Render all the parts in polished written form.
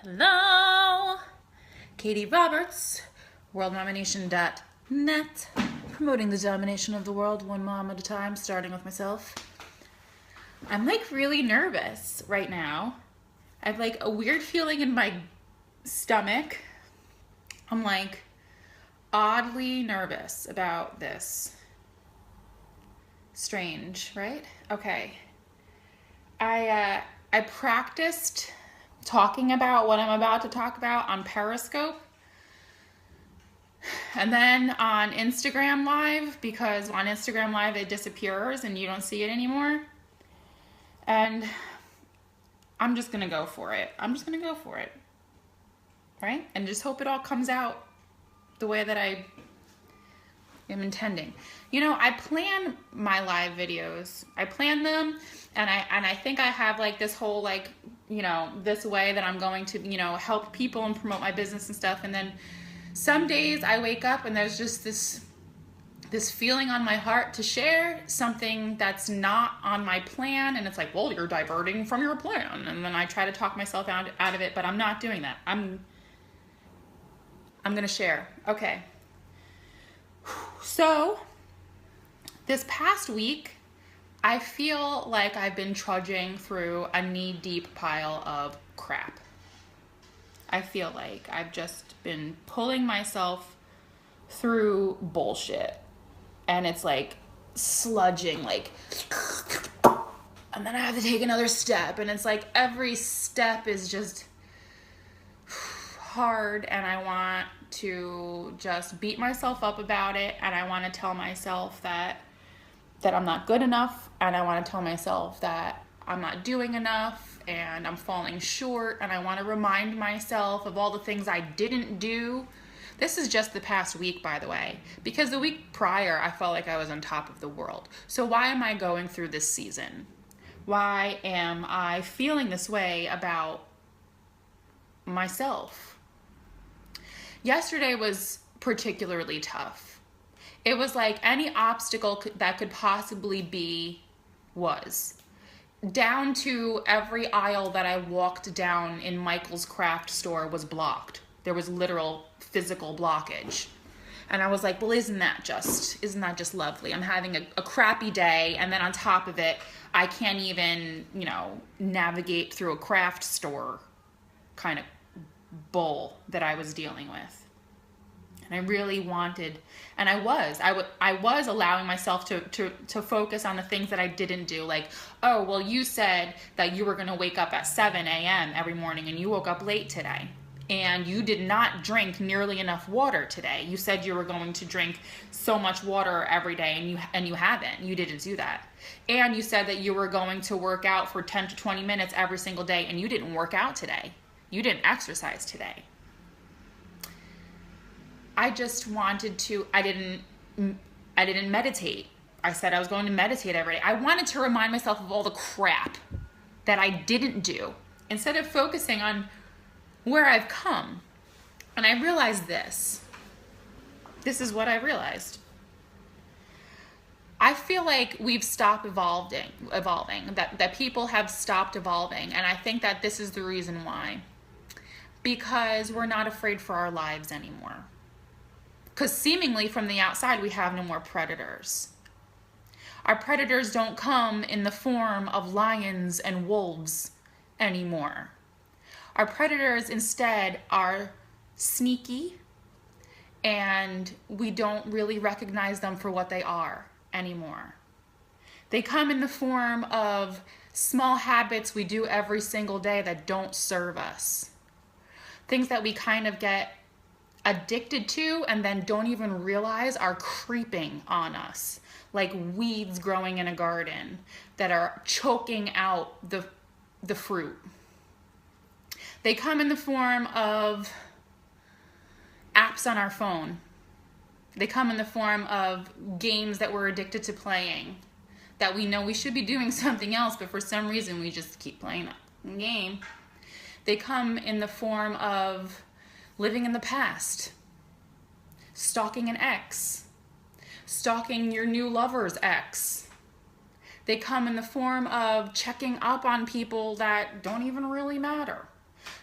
Hello, Katie Roberts, worldmomination.net, promoting the domination of the world one mom at a time, starting with myself. I'm like really nervous right now. I have like a weird feeling in my stomach. I'm like oddly nervous about this. Strange, right? Okay. I practiced talking about what I'm about to talk about on Periscope and then on Instagram Live, because on Instagram Live it disappears and you don't see it anymore. And I'm just gonna go for it. Right? And just hope it all comes out the way that I am intending. You know, I plan my live videos. I plan them, and I think I have like this whole like, you know, this way that I'm going to, you know, help people and promote my business and stuff. And then some days I wake up and there's just this feeling on my heart to share something that's not on my plan, and it's like, well, you're diverting from your plan. And then I try to talk myself out of it, but I'm not doing that. I'm gonna share. Okay. So this past week, I feel like I've been trudging through a knee-deep pile of crap. I feel like I've just been pulling myself through bullshit. And it's like sludging, like, and then I have to take another step. And it's like every step is just hard, and I want to just beat myself up about it, and I want to tell myself that I'm not good enough, and I want to tell myself that I'm not doing enough and I'm falling short, and I want to remind myself of all the things I didn't do. This is just the past week, by the way, because the week prior I felt like I was on top of the world. So why am I going through this season? Why am I feeling this way about myself? Yesterday was particularly tough. It was like any obstacle that could possibly be was. Down to every aisle that I walked down in Michael's craft store was blocked. There was literal physical blockage. And I was like, well, isn't that just lovely? I'm having a crappy day, and then on top of it, I can't even, you know, navigate through a craft store kind of bull that I was dealing with. And I really wanted, and I was allowing myself to focus on the things that I didn't do. Like, oh, well, you said that you were going to wake up at 7 a.m. every morning, and you woke up late today. And you did not drink nearly enough water today. You said you were going to drink so much water every day, and you haven't. You didn't do that. And you said that you were going to work out for 10 to 20 minutes every single day, and you didn't work out today. You didn't exercise today. I just wanted to, I didn't meditate. I said I was going to meditate every day. I wanted to remind myself of all the crap that I didn't do instead of focusing on where I've come. And I realized this. This is what I realized. I feel like we've stopped evolving, that people have stopped evolving. And I think that this is the reason why. Because we're not afraid for our lives anymore. Because seemingly from the outside, we have no more predators. Our predators don't come in the form of lions and wolves anymore. Our predators instead are sneaky, and we don't really recognize them for what they are anymore. They come in the form of small habits we do every single day that don't serve us. Things that we kind of get addicted to and then don't even realize are creeping on us, like weeds growing in a garden that are choking out the fruit. They come in the form of apps on our phone. They come in the form of games that we're addicted to playing, that we know we should be doing something else, but for some reason we just keep playing that game. They come in the form of living in the past, stalking an ex, stalking your new lover's ex. They come in the form of checking up on people that don't even really matter.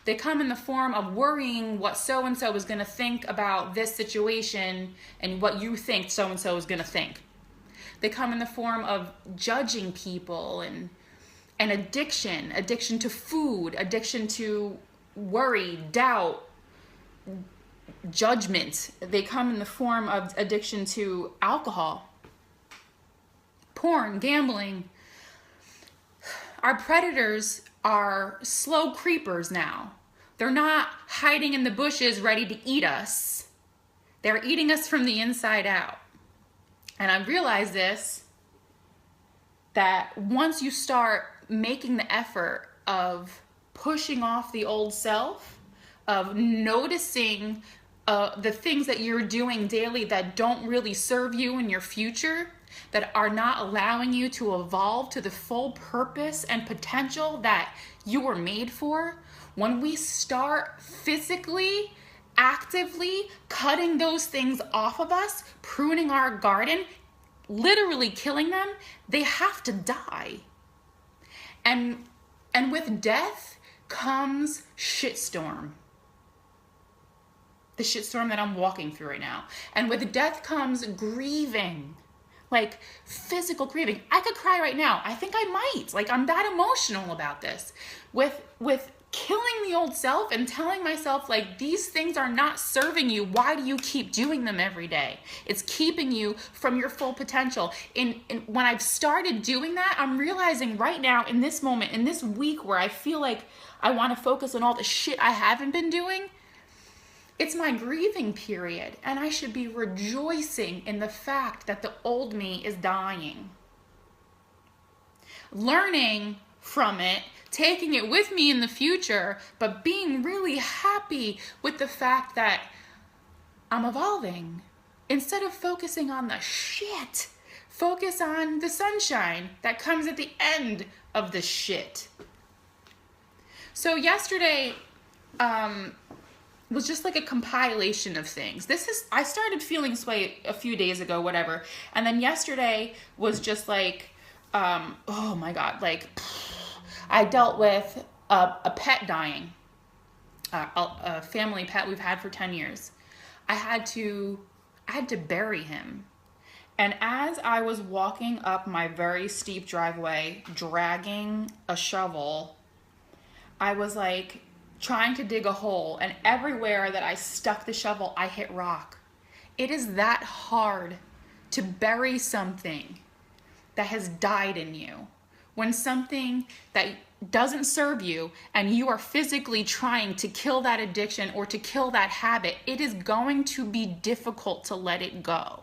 They come in the form of worrying what so-and-so is going to think about this situation and what you think so-and-so is going to think. They come in the form of judging people and addiction to food, addiction to worry, doubt, judgment. They come in the form of addiction to alcohol, porn, gambling. Our predators are slow creepers now. They're not hiding in the bushes ready to eat us. They're eating us from the inside out. And I realized this, that once you start making the effort of pushing off the old self, of noticing the things that you're doing daily that don't really serve you in your future, that are not allowing you to evolve to the full purpose and potential that you were made for, when we start physically, actively cutting those things off of us, pruning our garden, literally killing them, they have to die. And with death comes shitstorm. The shitstorm that I'm walking through right now. And with death comes grieving. Like physical grieving. I could cry right now. I think I might. Like, I'm that emotional about this. With killing the old self and telling myself, like, these things are not serving you. Why do you keep doing them every day? It's keeping you from your full potential. And when I've started doing that, I'm realizing right now in this moment, in this week where I feel like I want to focus on all the shit I haven't been doing, it's my grieving period, and I should be rejoicing in the fact that the old me is dying. Learning from it, taking it with me in the future, but being really happy with the fact that I'm evolving. Instead of focusing on the shit, focus on the sunshine that comes at the end of the shit. So yesterday, was just like a compilation of things. I started feeling this way a few days ago, whatever. And then yesterday was just like, oh my God, like I dealt with a pet dying, a family pet we've had for 10 years. I had to bury him. And as I was walking up my very steep driveway, dragging a shovel, I was like, trying to dig a hole, and everywhere that I stuck the shovel, I hit rock. It is that hard to bury something that has died in you. When something that doesn't serve you and you are physically trying to kill that addiction or to kill that habit, it is going to be difficult to let it go.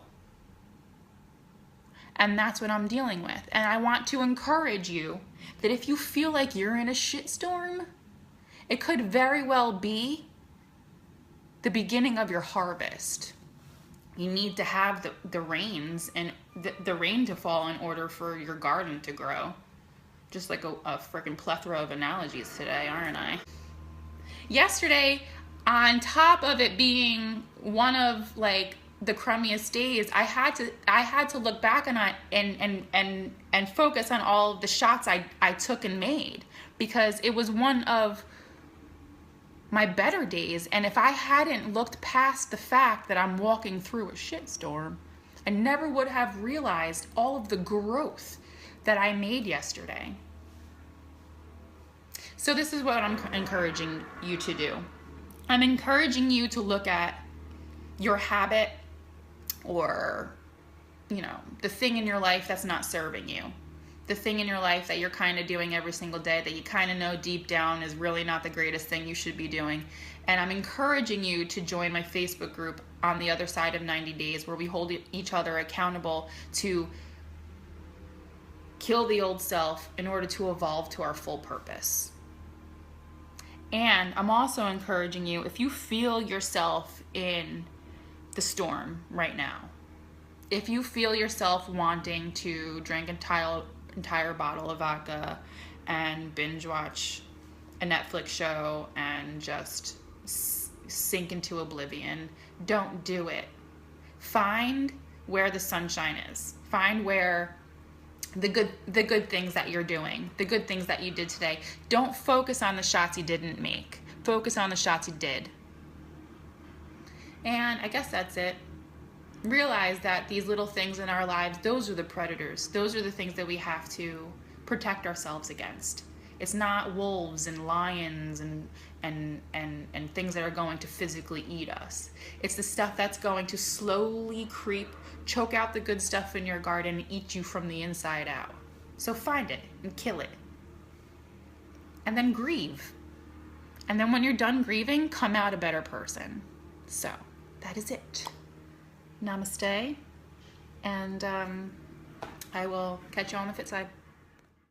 And that's what I'm dealing with. And I want to encourage you that if you feel like you're in a shitstorm, it could very well be the beginning of your harvest. You need to have the rains and the rain to fall in order for your garden to grow. Just like a freaking plethora of analogies today, aren't I? Yesterday, on top of it being one of like the crummiest days, I had to look back on it and focus on all of the shots I took and made, because it was one of my better days. And if I hadn't looked past the fact that I'm walking through a shitstorm, I never would have realized all of the growth that I made yesterday. So this is what I'm encouraging you to do. I'm encouraging you to look at your habit, or, the thing in your life that's not serving you. The thing in your life that you're kind of doing every single day that you kind of know deep down is really not the greatest thing you should be doing. And I'm encouraging you to join my Facebook group, On the Other Side of 90 Days, where we hold each other accountable to kill the old self in order to evolve to our full purpose. And I'm also encouraging you, if you feel yourself in the storm right now, if you feel yourself wanting to drink entire bottle of vodka and binge watch a Netflix show and just sink into oblivion, don't do it. Find where the sunshine is. Find where the good things that you're doing, the good things that you did today. Don't focus on the shots you didn't make. Focus on the shots you did. And I guess that's it. Realize that these little things in our lives, those are the predators. Those are the things that we have to protect ourselves against. It's not wolves and lions and things that are going to physically eat us. It's the stuff that's going to slowly creep, choke out the good stuff in your garden, and eat you from the inside out. So find it and kill it. And then grieve. And then when you're done grieving, come out a better person. So that is it. Namaste. And I will catch you on the fit side.